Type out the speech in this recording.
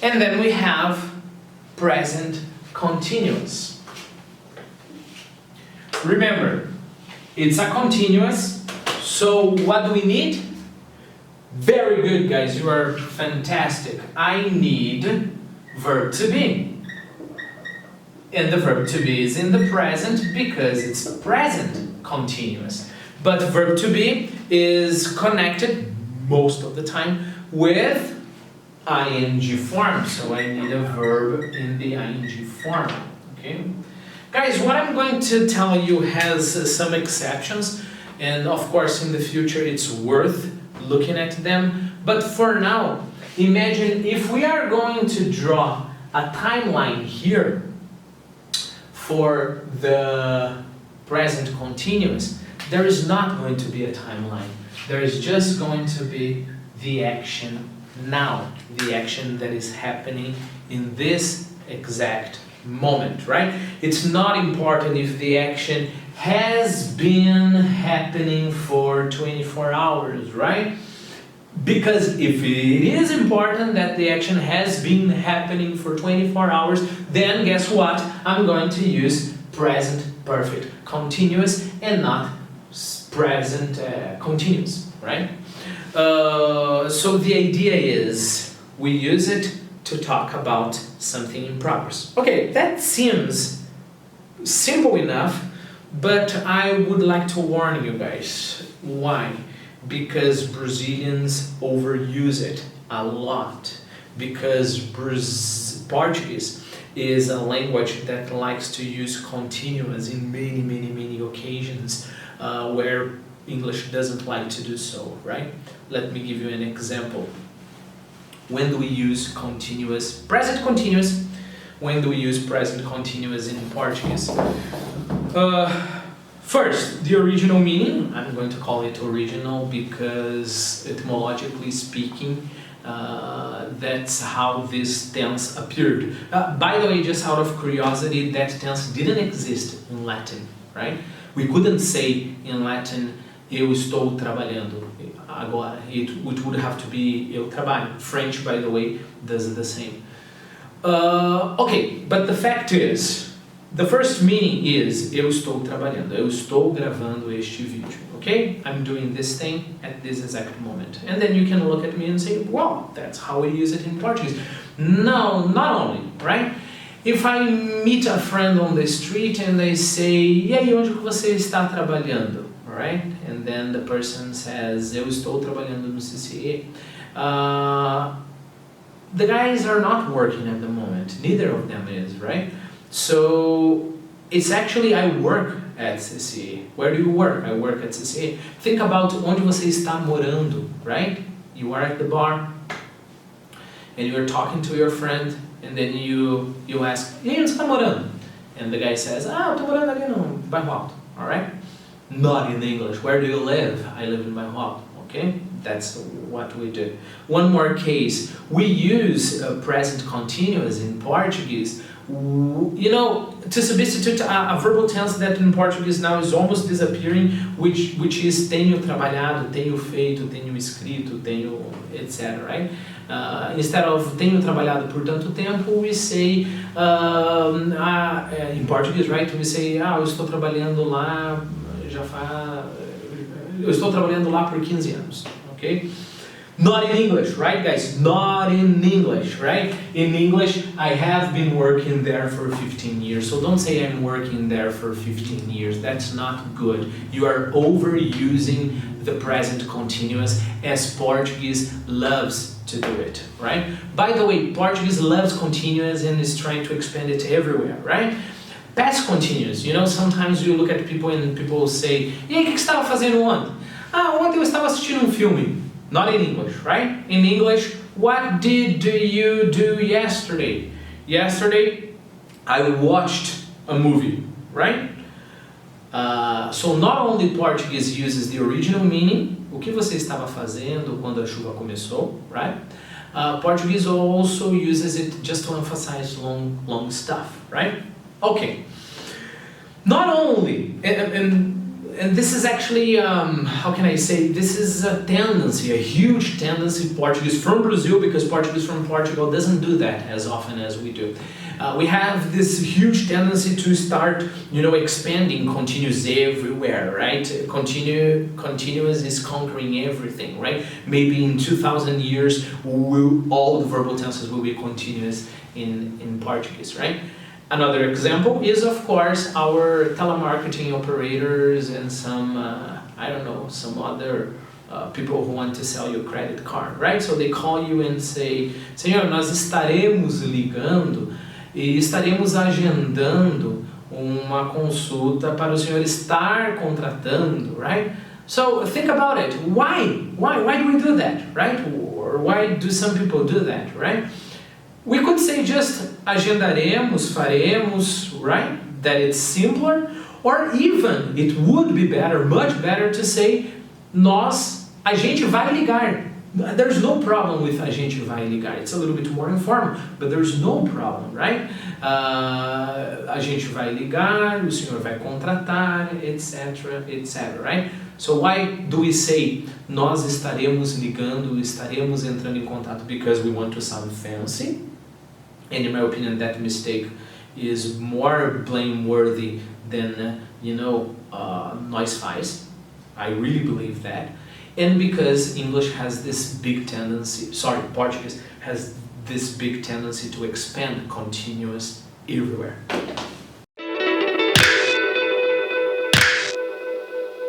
And then we have present continuous. Remember, it's a continuous, so what do we need? Very good, guys, you are fantastic. I need verb to be. And the verb to be is in the present because it's present continuous. But verb to be is connected most of the time with ing form. So I need a verb in the ing form. Okay? Guys, what I'm going to tell you has some exceptions, and of course in the future it's worth looking at them. But for now, imagine if we are going to draw a timeline here for the present continuous, there is not going to be a timeline. There is just going to be the action now, the action that is happening in this exact moment, right? It's not important if the action has been happening for 24 hours, right? Because if it is important that the action has been happening for 24 hours, then guess what? I'm going to use present perfect continuous and not present continuous, right? So the idea is we use it to talk about something in progress. Okay, that seems simple enough, but I would like to warn you guys. Why? Because Brazilians overuse it a lot. Because Portuguese is a language that likes to use continuous in many occasions where English doesn't like to do so, right? Let me give you an example. When do we use continuous, present continuous? When do we use present continuous in Portuguese? First, the original meaning. I'm going to call it original because etymologically speaking, that's how this tense appeared. By the way, just out of curiosity, that tense didn't exist in Latin, right? We couldn't say in Latin, eu estou trabalhando agora. It would have to be eu trabalho. French, by the way, does the same. Okay, but the fact is, the first meaning is eu estou trabalhando. Eu estou gravando este vídeo. Okay? I'm doing this thing at this exact moment. And then you can look at me and say, well, that's how we use it in Portuguese. No, not only, right? If I meet a friend on the street and they say, e aí, onde que você está trabalhando? Right? And then the person says, eu estou trabalhando no CCAA. The guys are not working at the moment. Neither of them is, right? So it's actually I work at CCAA. Where do you work? I work at CCAA. Think about onde você está morando, right? You are at the bar and you are talking to your friend and then you ask, e aí, onde você está morando? And the guy says, eu estou morando ali no bairro alto, alright? Not in English. Where do you live? I live in bairro alto, okay? That's what we do. One more case. We use present continuous in Portuguese. You know, to substitute a verbal tense that in Portuguese now is almost disappearing, which is tenho trabalhado, tenho feito, tenho escrito, tenho etc. Right? Instead of tenho trabalhado por tanto tempo, we say in Portuguese, right? We say eu estou trabalhando lá eu estou trabalhando lá por 15 anos, okay? Not in English, right guys? Not in English, right? In English, I have been working there for 15 years. So don't say I'm working there for 15 years. That's not good. You are overusing the present continuous as Portuguese loves to do it, right? By the way, Portuguese loves continuous and is trying to expand it everywhere, right? Past continuous. You know, sometimes you look at people and people say, e aí, o que você estava fazendo ontem? Ontem eu estava assistindo filme. Not in English, right? In English, what did you do yesterday? Yesterday, I watched a movie, right? So not only Portuguese uses the original meaning, o que você estava fazendo quando a chuva começou, right? Portuguese also uses it just to emphasize long stuff, right? Okay. Not only, and and this is actually, how can I say, this is a tendency, a huge tendency, Portuguese from Brazil, because Portuguese from Portugal doesn't do that as often as we do. We have this huge tendency to start, expanding continuous everywhere, right? Continuous is conquering everything, right? Maybe in 2,000 years, all the verbal tenses will be continuous in Portuguese, right? Another example is, of course, our telemarketing operators and some, some other people who want to sell you a credit card, right? So they call you and say, Senhor, nós estaremos ligando e estaremos agendando uma consulta para o senhor estar contratando, right? So think about it. Why do we do that, right? Or why do some people do that, right? We could say just agendaremos, faremos, right? That it's simpler. Or even, it would be better, much better to say a gente vai ligar. There's no problem with a gente vai ligar. It's a little bit more informal, but there's no problem, right? A gente vai ligar, o senhor vai contratar, etc, etc, right? So why do we say nós estaremos ligando, estaremos entrando em contato? Because we want to sound fancy. And in my opinion, that mistake is more blameworthy than, nós faz. I really believe that. And because English has this big tendency, Portuguese has this big tendency to expand continuous everywhere.